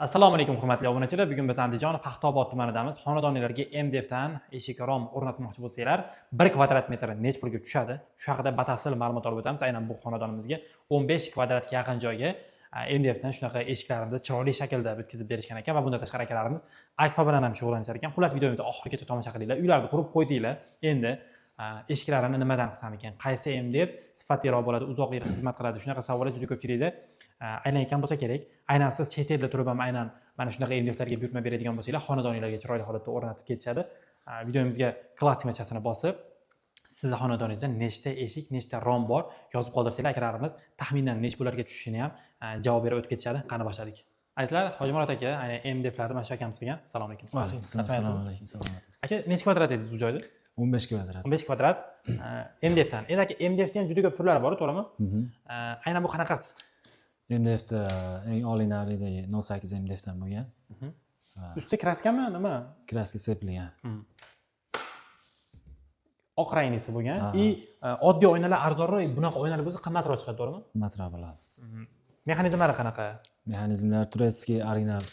Assalomu alaykum hurmatli obunachilar. Bugun biz Andijon Paxtaobod tumanidamiz. Xonadonlarga MDFdan eshik rom o'rnatmoqchi bo'lsanglar, 1 kvadrat metr nech pulga tushadi? Shu haqida batafsil ma'lumot olib o'tamiz. Aynan bu xonadonimizga 15 kvadratga yaqin joyga MDFdan shunaqa eshiklarimizni chiroyli shaklda bitkazib berishgan ekan va bundan tashqari akalarimiz akfa bilan ham shug'ullanishar ekan. Xullas videomizni oxirigacha tomosha qilinglar. Uylarni qurib qo'ydinglar. Endi eshiklarini nimadan qilsam ekan? Qaysi MDF sifatliroq bo'ladi, uzoq yil xizmat qiladi? Shunaqa savollar juda ko'pchilikda aylanayotgan bo'lsa kerak. Aynan siz chet elda turib ham aynan mana shunaqa MDFlarga buyurtma beradigan bo'lsanglar, xonadoningizga chiroyli holatda o'rnatib ketishadi. Videomizga klassik machasini bosib, sizni xonadoningizda nechta eshik, nechta rom bor yozib qoldirsanglar, akalarimiz taxminan nech pullarga tushishini ham javob berib o'tib ketishadi. Qani boshladik. Azizlar, Hojimurod aka, MDFlarni mana shu akamiz qilgan. Assalomu alaykum. Va alaykum assalomu alaykum. Aka, necha kvadrat edingiz bu joyda? 15 kvadrat. 15 kvadrat MDFdan. Endi aka, MDFda ham juda ko'p turlari bor, to'g'rimi? Aynan bu qanaqasi? MDFda eng olinarlidagi 08 MDFdan bo'lgan. Usti kraskami, nima? Kraska sepilgan. Oq ranglisi bo'lgan. Oddiy oynalar arzonroq, bunaqa oynalar bo'lsa qimmatroq chiqadi, to'g'rimi? Qimmatroq bo'ladi. Mexanizmlari qanaqa? Mexanizmlar turetskiy original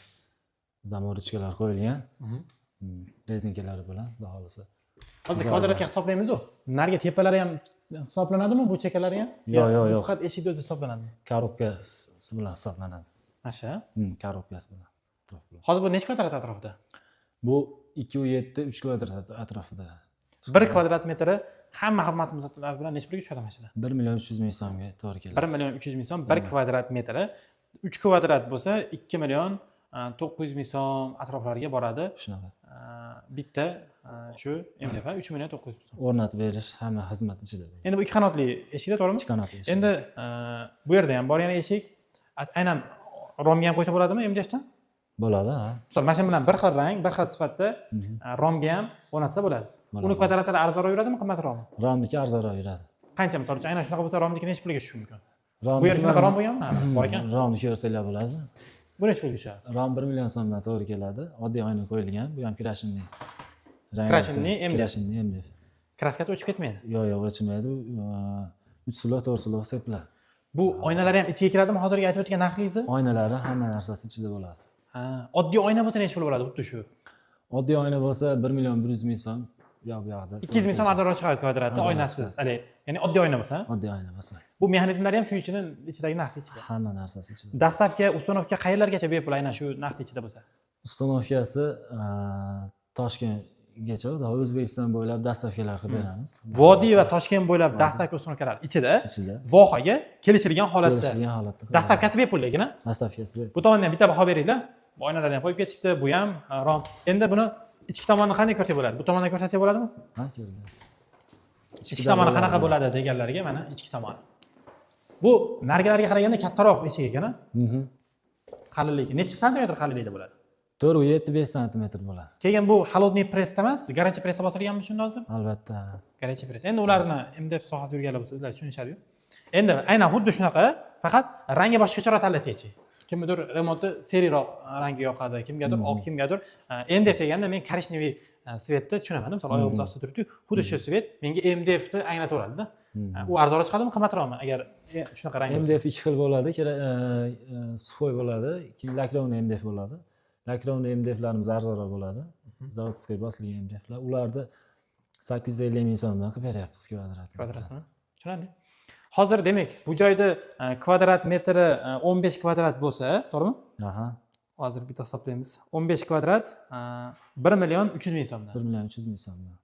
zamorочкалар qo'yilgan. Rezinkalari bilan xohlasa. Hozir kvadratga hisoblaymiz-ku. Narga tepalari ham hisoblanadimi, bu chekalari ham? Yo'q. Faqat eshikda o'zi hisoblanadimi? Korobkasi bilan hisoblanadi. Masha. Korobkasi bilan. Hozir bu necha kvadrat atrofida? Bu 2,7 3 kvadrat atrofida. 1 kvadrat metri hamma xizmatimiz bilan necha pulga tushadi mashina? 1 million 300 ming so'mga to'g'ri keladi. 1 million 300 ming so'm 1 kvadrat metri. 3 kvadrat bo'lsa 2 million 900 ming so'm atroflariga boradi. Shunaqa. Bitta shu MDF 3 million 900 ming so'm. O'rnatib berish hamma xizmat ichida. Endi bu ikki qanotli eshikda, to'g'rimi? Ikki qanotli eshik. Endi bu yerda ham bor yana eshik. Aynan romga ham qo'ysa bo'ladimi MDFdan? Bo'ladi, ha. Misol, mashina bilan bir xil rang, bir xil sifatda romga ham o'rnatsa bo'ladi. Uni kvadratlari arzonroq yuradimi, qimmatroqmi? Romniki arzonroq yuradi. Qancha, misol uchun, aynan shunaqa bo'lsa romniki necha pulga tushishi mumkin? Rom bu yer shunaqa rom bo'lganmi? Bor ekan. Romni ko'rsanglar bo'ladi. Bu necha pulga tushadi? Rom 1 million so'mdan to'g'ri keladi. Oddiy oyna qo'yilgan. Bu ham krashinli. Krashinli MDF. Krashinli MDF. Kraskasi o'chib ketmaydi. Yo'q, o'chmaydi. 3 slot, 4 slot sepiladi. Bu oynalar ham ichiga kiradimi? Hozirgi aytib o'tgan narxingizni? Oynalari hamma narsasi ichida bo'ladi. Ha, oddiy oyna bo'lsa necha pul bo'ladi, xuddi shu? Oddiy oyna bo'lsa 1 million 100 ming so'm. Bu yoqda. 200 ming so'm arzonroq chiqadi kvadratda oynasiz. Ya'ni oddiy oyna bo'lsa? Oddiy oyna bo'lsa. Bu mexanizmlar ham shu ichidagi narx ichida. Hamma narsasi ichida. Dastavka, ustunovka qayerlargacha bepul aynan shu narx ichida bo'lsa? Ustunovkasi Toshkentgacha, O'zbekiston bo'ylab dastavkalar qilib beramiz. Vodiy va Toshkent bo'ylab dastavka ustunovkalar ichida vohaga kelishilgan holatda. Dastavkasi bepul lekin, Dastavkasi bepul. Bu tomondan bitta baho beringlar. Bu oynalarni ham qo'yib ketishdi, bu ham rom. Endi buni ichki tomonni qanday ko'rsak bo'ladi? Bu tomondan ko'rsasak bo'ladimi? Ha, ko'radi. Ichki tomoni qanaqa bo'ladi deganlarga mana ichki tomoni. Bu nargilarga qaraganda kattaroq eshik ekan-a? Qalinligi necha santimetr qalinlikda bo'ladi? 4,7-5 santimetr bo'ladi. Keyin bu холодный pressda emas, горячий pressda bosilganmi shunda hozir? Albatta. Горячий press. Endi ularni MDF sohasida yurganlar bo'lsa, ular tushunishadi-yu. Endi aynan xuddi shunaqa, faqat rangi boshqacharoq tanlasangchi. Kimdir remontni seriyroq rangi yoqadi, kimgadir oq, kimgadir MDF deganda men korishneviy svetni tushunaman. Misol oyog'imiz ostida turibdi, xuddi shu svet menga MDFni anglataveradi-da. U arzonroq chiqadimi, qimmatroqmi agar shunaqa rang bo'lsa? MDF ikki xil bo'ladi, suxoy bo'ladi, keyin lakrovniy MDF bo'ladi. Lakrovniy MDFlarimiz arzonroq bo'ladi. Zavodskiy bosilgan MDFlar. Ularni 850 ming so'mdan qilib beryapmiz kvadratni. Tushunarli. Hozir demak, bu joyda kvadrat metri 15 kvadrat bo'lsa, to'g'rimi? Aha. Hozir bitta hisoblaymiz. 15 kvadrat 1 million 300 ming so'mdan. 1 million 300 ming so'mdan.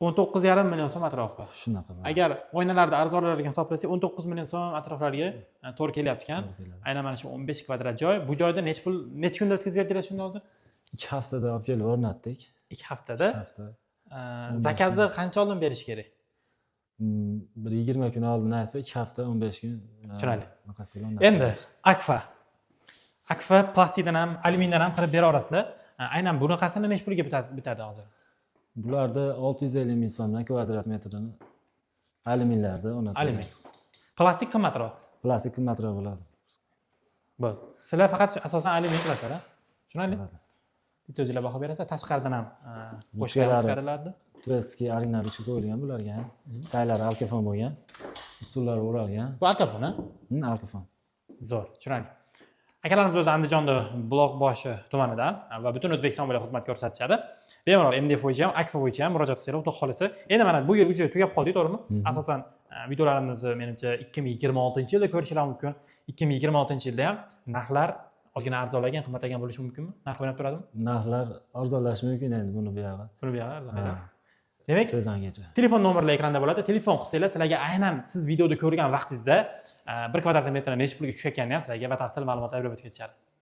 19,5 million so'm atrofi. Shunaqa. Agar oynalarda arzonlarga hisoblasak 19 million so'm atroflariga to'g'ri kelyapti ekan. Aynan mana shu 15 kvadrat joy. Bu joyda necha kunda o'tkazib berdilar shunda hozir? 2 haftada olib kelib o'rnatdik. 2 haftada? 2 hafta. Zakazni qancha oldin berish kerak? Bir 20 kun oldin aytsa 2 hafta 15 kun. Tushunarli. Endi akfa plastikdan ham, alyuminiydan ham qilib bera olasizlar. Aynan bunaqasini necha pulga bitadi hozir? Bularda 650 ming so'mdan kvadrat metrini alyuminiylarda o'rnatamiz. Plastik qimmatroq. Plastik qimmatroq bo'ladi. Bo'ldi. Sizlar faqat asosan alyumin qilasizlar, tushunarli? Bitta o'zinglar baho berasizlar, tashqaridan ham qo'shgan chiqarilardi. Turetskiy original uchun qo'yilgan bularga ham. Taylari alkafon bo'lgan. ustullari o'ralgan. Bu alkafon, a? Alkafon. Zo'r, tushunarli. Akalarimiz o'zi Andijonda Buloqboshi tumanidan va butun O'zbekiston bo'ylab xizmat ko'rsatishadi. Bemalol MDF bo'yicha ham, akfa bo'yicha ham murojaat qilsanglar, xudo xohlasa. Endi mana bu yil ujra tugab qoldik, to'g'rimi? Asosan videolarimizni menimcha 2026-yilda ko'rishinglar mumkin. 2026-yilda ham narxlar ozgina arzonlagan, qimmatlagan bo'lishi mumkinmi? Narx o'ynab turadimi? Narxlar arzonlashi mumkin endi buni buyog'i. Buni bu yoqqa arzonlaydi. Demak, Sezongacha. telefon nomerlar ekranda bo'ladi. Telefon qilsanglar, sizlarga aynan siz videoda ko'rgan vaqtingizda 1 kvadrat metrni necha pulga tushayotganini ham sizlarga batafsil ma'lumotlar berib o'tib ketishadi.